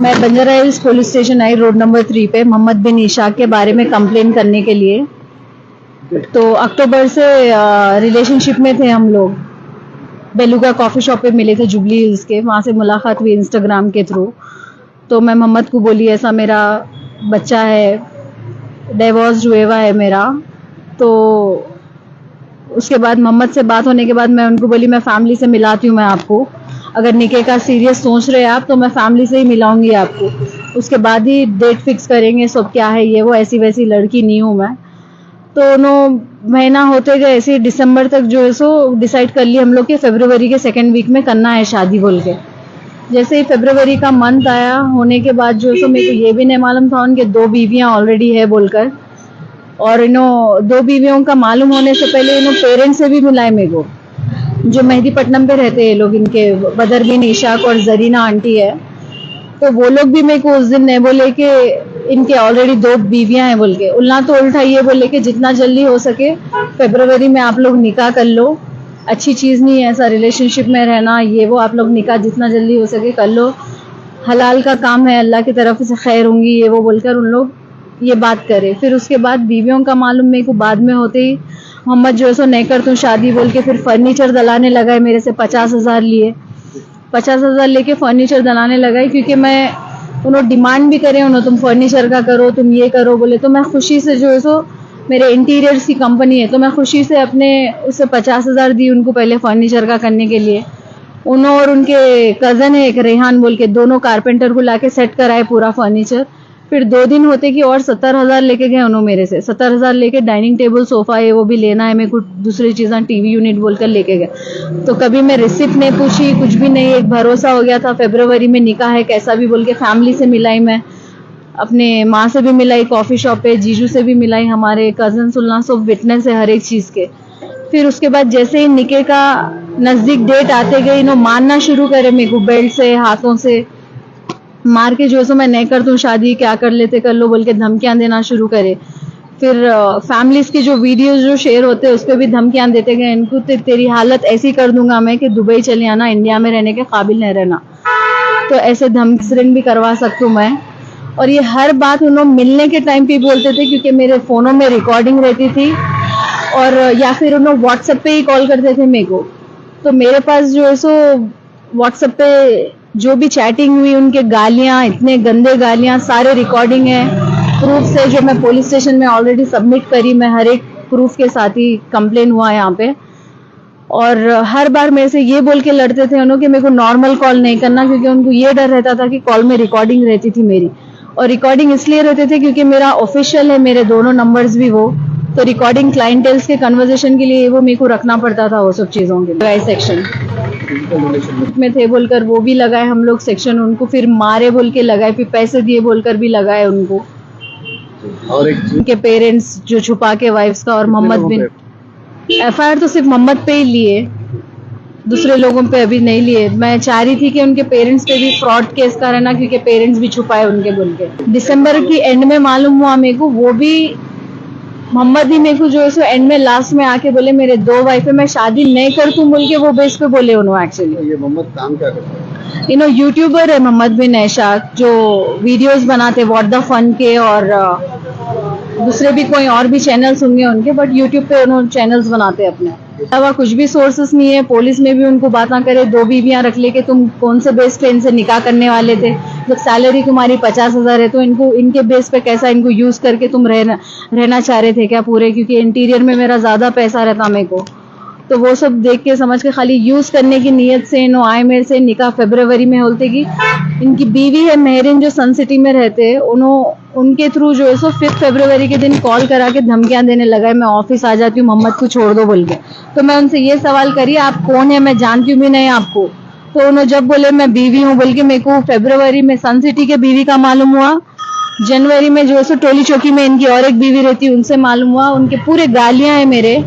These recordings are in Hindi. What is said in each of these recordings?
मैं बंजारा हिल्स पुलिस स्टेशन आई रोड नंबर 3 पे मोहम्मद बिन इशाक के बारे में कंप्लेन करने के लिए। तो अक्टूबर से रिलेशनशिप में थे हम लोग। बेलुगा कॉफ़ी शॉप पे मिले थे जुबली हिल्स के, वहाँ से मुलाकात हुई इंस्टाग्राम के थ्रू। तो मैं मोहम्मद को बोली ऐसा मेरा बच्चा है, डिवोर्स हुआ है मेरा। तो उसके बाद मोहम्मद से बात होने के बाद मैं उनको बोली मैं फैमिली से मिलाती हूँ, मैं आपको अगर निके का सीरियस सोच रहे हैं आप तो मैं फैमिली से ही मिलाऊंगी आपको, उसके बाद ही डेट फिक्स करेंगे सब क्या है ये वो, ऐसी वैसी लड़की नहीं हूँ मैं। तो नो महीना होते गए, ऐसे दिसंबर तक जो है सो डिसाइड कर लिया हम लोग कि फरवरी के सेकेंड वीक में करना है शादी बोल के। जैसे ही फरवरी का मंथ आया होने के बाद जो है सो मेरे को ये भी नहीं मालूम था उनके 2 बीवियां ऑलरेडी है बोलकर। और 2 बीवियों का मालूम होने से पहले पेरेंट्स से भी मिलाए मेरे को, जो मेहदीपट्टनम पे रहते हैं लोग, इनके बदर बिन इशाक और जरीना आंटी है। तो वो लोग भी मेरे को उस दिन नहीं बोले कि इनके ऑलरेडी 2 बीवियां हैं बोल के, उल्टा तो उल्टा ये बोले कि जितना जल्दी हो सके फरवरी में आप लोग निकाह कर लो, अच्छी चीज़ नहीं है ऐसा रिलेशनशिप में रहना, ये वो आप लोग निकाह जितना जल्दी हो सके कर लो, हलाल का काम है, अल्लाह की तरफ से खैर होंगी, ये वो बोलकर उन लोग ये बात करे। फिर उसके बाद बीवियों का मालूम मेरे को बाद में होते ही मोहम्मद जो है सो नहीं कर तू शादी बोल के फिर फर्नीचर दलाने लगा है मेरे से 50,000 लिए, 50,000 लेके फर्नीचर दलाने लगा है। क्योंकि मैं उन्होंने डिमांड भी करे, उन्होंने तुम फर्नीचर का करो, तुम ये करो बोले, तो मैं खुशी से जो है सो मेरे इंटीरियर्स की कंपनी है तो मैं खुशी से अपने उससे 50,000 दी उनको पहले फर्नीचर का करने के लिए। उन्होंने और उनके कज़न है एक रेहान बोल के, दोनों कारपेंटर को लाके सेट कराए पूरा फर्नीचर। फिर 2 दिन होते कि और 70,000 लेके गए उन्होंने मेरे से, 70,000 लेके डाइनिंग टेबल सोफा है वो भी लेना है मेरे को, दूसरी चीज़ें टीवी यूनिट बोलकर लेके गए। तो कभी मैं रिसिप्ट नहीं पूछी, कुछ भी नहीं, एक भरोसा हो गया था फरवरी में निकाह है कैसा भी बोल के। फैमिली से मिलाई, मैं अपने माँ से भी मिलाई कॉफ़ी शॉप पे, जीजू से भी मिलाई, हमारे कज़न सुल्ला सब विटनेस है हर एक चीज़ के। फिर उसके बाद जैसे ही निके का नज़दीक डेट आते गई मारना शुरू करे मेरे को, बेल्ट से हाथों से मार के जो है सो मैं नहीं कर दूँ शादी, क्या कर लेते कर लो बोल के धमकियां देना शुरू करे। फिर फैमिलीज के जो वीडियोस जो शेयर होते हैं उस पर भी धमकियां देते गए इनको, तेरी हालत ऐसी कर दूंगा मैं कि दुबई चले आना, इंडिया में रहने के काबिल नहीं रहना। तो ऐसे धमकी भी करवा सकती हूँ मैं। और ये हर बात उन्होंने मिलने के टाइम पे बोलते थे क्योंकि मेरे फ़ोनों में रिकॉर्डिंग रहती थी, और या फिर उन्होंने व्हाट्सएप पे ही कॉल करते थे मेरे को। तो मेरे पास जो है सो व्हाट्सएप पे जो भी चैटिंग हुई, उनके गालियां, इतने गंदे गालियां, सारे रिकॉर्डिंग है प्रूफ से, जो मैं पुलिस स्टेशन में ऑलरेडी सबमिट करी, मैं हर एक प्रूफ के साथ ही कंप्लेन हुआ यहाँ पे। और हर बार मेरे से ये बोल के लड़ते थे उन्होंने कि मेरे को नॉर्मल कॉल नहीं करना, क्योंकि उनको ये डर रहता था कि कॉल में रिकॉर्डिंग रहती थी मेरी, और रिकॉर्डिंग इसलिए रहते थे क्योंकि मेरा ऑफिशियल है, मेरे दोनों नंबर्स भी वो, तो रिकॉर्डिंग क्लाइंटेल्स के कन्वर्सेशन के लिए वो मेरे को रखना पड़ता था वो सब चीज़ों के लिए। सेक्शन में थे बोलकर वो भी लगाए हम लोग सेक्शन, उनको फिर मारे बोल के लगाए, फिर पैसे दिए बोलकर भी लगाए उनको, और उनके पेरेंट्स जो छुपा के वाइफ्स का। और मोहम्मद बिन FIR तो सिर्फ मोहम्मद पे ही लिए, दूसरे लोगों पे अभी नहीं लिए। मैं चाह रही थी कि उनके पेरेंट्स पे भी फ्रॉड केस का रहना, क्योंकि पेरेंट्स भी छुपाए उनके बोल के। दिसंबर की एंड में मालूम हुआ मेरे को, वो भी मोहम्मद ही मेरे को जो है सो एंड में लास्ट में आके बोले मेरे 2 वाइफ है, मैं शादी नहीं कर तू बोल के, वो बेस पे बोले उन्होंने। एक्चुअली ये मोहम्मद काम क्या करता है? यूट्यूबर है मोहम्मद बिन इशाक, जो वीडियोस बनाते व्हाट द फन के, और दूसरे भी कोई और भी चैनल्स होंगे उनके, बट यूट्यूब पे उन्होंने चैनल्स बनाते अपने अलावा। कुछ भी सोर्सेस नहीं है, पुलिस में भी उनको बात ना करे, 2 बीवियां रख ले के तुम कौन से बेस पे इनसे निकाह करने वाले थे, जब सैलरी तुम्हारी 50,000 है तो इनको इनके बेस पे कैसा इनको यूज करके तुम रहना चाह रहे थे क्या पूरे, क्योंकि इंटीरियर में मेरा ज्यादा पैसा रहता मेरे को। तो वो सब देख के समझ के खाली यूज करने की नीयत से आए मेरे से। निकाह फरवरी में होते कि इनकी बीवी है मेहरिन जो सन सिटी में रहते हैं, उनके थ्रू जो है सो 5 फरवरी के दिन कॉल करा के धमकियां देने लगा है, मैं ऑफिस आ जाती हूँ, मोहम्मद को छोड़ दो बोल के। तो मैं उनसे ये सवाल करी आप कौन है, मैं जानती हूँ भी नहीं आपको। तो उन्होंने जब बोले मैं बीवी हूँ बोल के, मेरे को फरवरी में सन सिटी के बीवी का मालूम हुआ, जनवरी में जो है सो टोली चौकी में इनकी और एक बीवी रहती है उनसे मालूम हुआ, उनके पूरे गालियां है मेरे।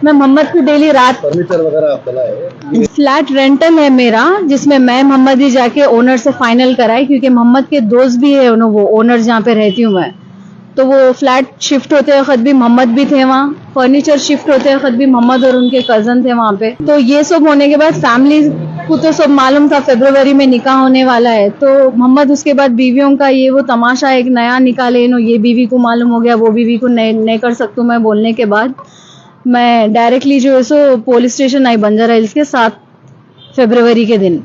मैं मोहम्मद को डेली रात फर्नीचर वगैरह आप बनाए? फ्लैट रेंटल है मेरा, जिसमें मैं मोहम्मद ही जाके ओनर से फाइनल कराई, क्योंकि मोहम्मद के दोस्त भी है वो ओनर जहाँ पे रहती हूँ मैं। तो वो फ्लैट शिफ्ट होते वक्त भी मोहम्मद भी थे वहाँ, फर्नीचर शिफ्ट होते वक्त भी मोहम्मद और उनके कजन थे वहाँ पे। तो ये सब होने के बाद फैमिली को तो सब मालूम था फरवरी में निकाह होने वाला है, तो मोहम्मद उसके बाद बीवियों का ये वो तमाशा एक नया निकाले, नो ये बीवी को मालूम हो गया, वो बीवी को नहीं कर सकती मैं बोलने के बाद मैं डायरेक्टली जो है सो पुलिस स्टेशन आई बंजारा हिल्स के 7 फरवरी के दिन।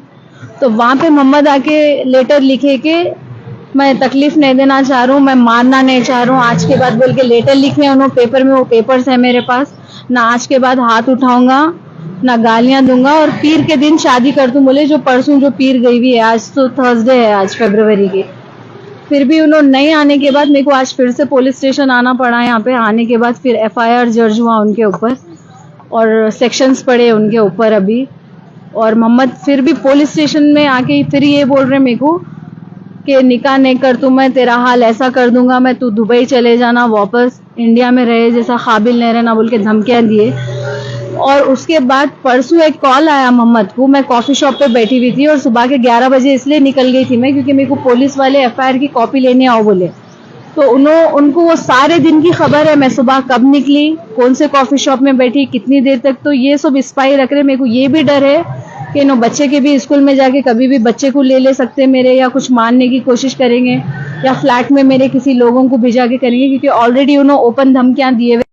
तो वहाँ पे मोहम्मद आके लेटर लिखे के मैं तकलीफ नहीं देना चाह रहा हूँ, मैं मारना नहीं चाह रहा हूँ, आज के बाद बोल के लेटर लिखे उन्होंने पेपर में, वो पेपर्स है मेरे पास, ना आज के बाद हाथ उठाऊंगा ना गालियां दूंगा और पीर के दिन शादी कर दूं बोले, जो परसों जो पीर गई हुई है, आज तो थर्सडे है आज फरवरी की। फिर भी उन्होंने नहीं आने के बाद मेरे को आज फिर से पुलिस स्टेशन आना पड़ा। यहाँ पे आने के बाद फिर FIR दर्ज हुआ उनके ऊपर और सेक्शंस पड़े उनके ऊपर अभी। और मोहम्मद फिर भी पुलिस स्टेशन में आके फिर ये बोल रहे मेरे को कि निकाह नहीं कर तू, मैं तेरा हाल ऐसा कर दूंगा, मैं तू दुबई चले जाना, वापस इंडिया में रहे, जैसा काबिल नहीं रहना बोल के धमकियां दिए। और उसके बाद परसों एक कॉल आया मोहम्मद को, मैं कॉफी शॉप पे बैठी हुई थी और सुबह के 11 बजे इसलिए निकल गई थी मैं क्योंकि मेरे को पुलिस वाले FIR की कॉपी लेने आओ बोले। तो उनको वो सारे दिन की खबर है, मैं सुबह कब निकली, कौन से कॉफी शॉप में बैठी, कितनी देर तक, तो ये सब स्पाई रख रहे। मेरे को ये भी डर है कि बच्चे के भी स्कूल में जाके कभी भी बच्चे को ले सकते मेरे, या कुछ मारने की कोशिश करेंगे, या फ्लैट में मेरे किसी लोगों को भिजा के करेंगे, क्योंकि ऑलरेडी उन्होंने ओपन धमकियां दिए हुए।